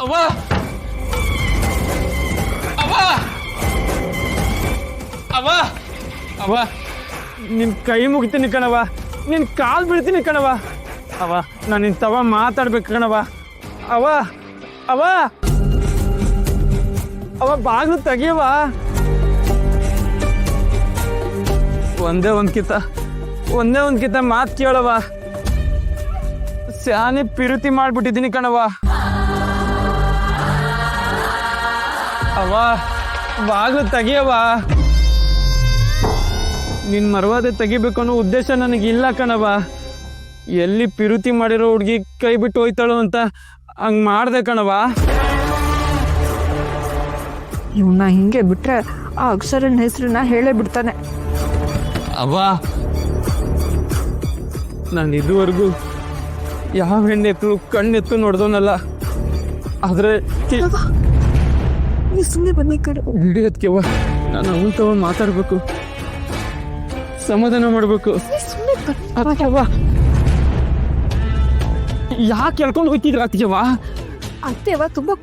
ಅವ್ವ ಅವ್ವ ಅವ್ವ ಅವ್ವ ನಿನ್ ಕೈ ಮುಗಿತೀನಿ ಕಣವ, ನಿನ್ ಕಾಲು ಬೀಳ್ತೀನಿ ಕಣವ. ಅವ ನಾನು ನಿನ್ ತವ ಮಾತಾಡ್ಬೇಕು ಕಣವ. ಅವ ಅವ ಅವ ಬಾಗ್ಲು ತೆಗಿಯವ. ಒಂದೇ ಒಂದ್ಕಿತ ಮಾತು ಕೇಳವ. ಸ್ಯಾನೆ ಪಿರುತಿ ಮಾಡ್ಬಿಟ್ಟಿದ್ದೀನಿ ಕಣವ. ಅವ ಬಾಗ್ಲು ತೆಗಿಯವ. ನಿನ್ ಮರವಾದೆ ತೆಗಿಬೇಕು ಅನ್ನೋ ಉದ್ದೇಶ ನನಗಿಲ್ಲ ಕಣವ. ಎಲ್ಲಿ ಪಿರುತಿ ಮಾಡಿರೋ ಹುಡುಗಿ ಕೈ ಬಿಟ್ಟು ಹೋಯ್ತಾಳು ಅಂತ ಹಂಗ್ ಮಾಡ್ದೆ ಕಣವ. ಇವನ್ನ ಹಿಂಗೆ ಬಿಟ್ರೆ ಆ ಅಕ್ಷರನ ಹೆಸರನ್ನ ಹೇಳೇ ಬಿಡ್ತಾನೆ. ಅವ್ವ ನಾನು ಇದುವರೆಗೂ ಯಾವ ಹೆಣ್ಣೆತ್ತು ಕಣ್ಣೆತ್ತು ನೋಡ್ದವನಲ್ಲ. ಆದ್ರೆ ಸುಮ್ಮನೆ ಬನ್ನಿ ಕಡೆ ಹಿಡಿಯೋದ್ಕೆವ ನಾನು ಅವನ್ ತವ ಮಾತಾಡ್ಬೇಕು, ಸಮಾಧಾನ ಮಾಡ್ಬೇಕು. ಅದಕ್ಕೆವ್ವ ಯಾಕೆ ಹೇಳ್ಕೊಂಡು ಹೋಗ್ತಿದ್ರ ಅತ್ತಿಗೆವ? ಅತ್ತೆವ ತುಂಬಾ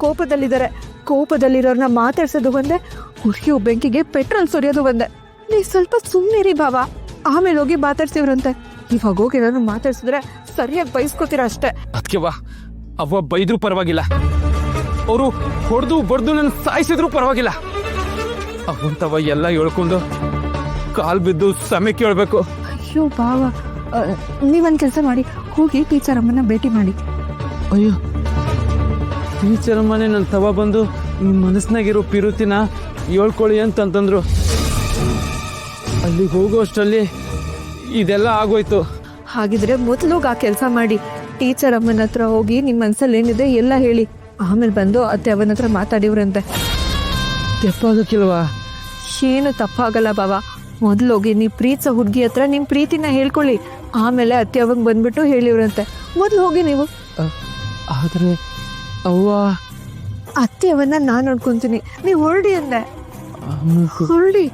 ಕೋಪದಲ್ಲಿರೋರ್ನ ಮಾತಾಡ್ಸೋದು ಒಂದೇ, ಹುಡುಗಿ ಬೆಂಕಿಗೆ ಪೆಟ್ರೋಲ್ ಸುರಿಯೋದು ಒಂದೇ. ನೀ ಸ್ವಲ್ಪ ಸುಮ್ಮನಿರಿ ಬಾವ, ಆಮೇಲೆ ಹೋಗಿ ಮಾತಾಡ್ಸಿವ್ರಂತೆ. ಇವಾಗ ಹೋಗಿ ನಾನು ಮಾತಾಡ್ಸಿದ್ರೆ ಸರಿಯಾಗಿ ಬಯಸ್ಕೋತೀರ ಅಷ್ಟೇ. ಅದಕ್ಕೆವ್ವ ಅವ್ವ ಬೈದ್ರು ಪರವಾಗಿಲ್ಲ, ಅವರು ಹೊಡೆದು ಬಡ್ದು ನನ್ನ ಸಾಯಿಸಿದ್ರು ಪರವಾಗಿಲ್ಲ. ಅವಂತವ ಎಲ್ಲ ಹೇಳ್ಕೊಂಡು ಕಾಲ್ ಬಿದ್ದು ಸಮಯ ಕೇಳ್ಬೇಕು. ಅಯ್ಯೋ ಬಾವ, ನೀವೊಂದು ಕೆಲಸ ಮಾಡಿ, ಹೋಗಿ ಟೀಚರ್ ಅಮ್ಮನ ಭೇಟಿ ಮಾಡಿ. ಅಯ್ಯೋ ಟೀಚರ್ ಅಮ್ಮನೇ ನನ್ನ ತವ ಬಂದು ನಿಮ್ಮ ಮನಸ್ಸಿನಾಗಿರೋ ಪಿರುತಿನ ಹೇಳ್ಕೊಳ್ಳಿ ಅಂತಂತಂದ್ರು. ಅಲ್ಲಿಗೆ ಹೋಗೋ ಅಷ್ಟರಲ್ಲಿ ಇದೆಲ್ಲ ಆಗೋಯ್ತು. ಹಾಗಿದ್ರೆ ಮೊದಲೋಗಿ ಆ ಕೆಲಸ ಮಾಡಿ, ಟೀಚರ್ ಅಮ್ಮನ ಹತ್ರ ಹೋಗಿ ನಿಮ್ಮ ಮನಸ್ಸಲ್ಲಿ ಏನಿದೆ ಎಲ್ಲ ಹೇಳಿ, ಆಮೇಲೆ ಬಂದು ಅತ್ತೆ ಅವನ ಹತ್ರ ಮಾತಾಡಿವ್ರಂತೆ. ತೆಪ್ಪಾಗಕ್ಕಿಲ್ವಾ? ಏನು ತಪ್ಪಾಗಲ್ಲ ಬಾವ. ಮೊದಲೋಗಿ ನೀವು ಪ್ರೀತಿಸೋ ಹುಡುಗಿ ಹತ್ರ ನಿಮ್ಮ ಪ್ರೀತಿನ ಹೇಳ್ಕೊಳ್ಳಿ, ಆಮೇಲೆ ಅತ್ತೆ ಅವಾಗ ಬಂದ್ಬಿಟ್ಟು ಹೇಳಿವ್ರಂತೆ. ಮೊದಲು ಹೋಗಿ ನೀವು. ಆದ್ರೆ ಅವ್ವ ಅತ್ತೆ ಅವನ್ನ ನಾನು ನೋಡ್ಕೊಂತೀನಿ, ನೀವು ಹೊರಡಿ ಅಂದೆ. ಹೊರಡಿ.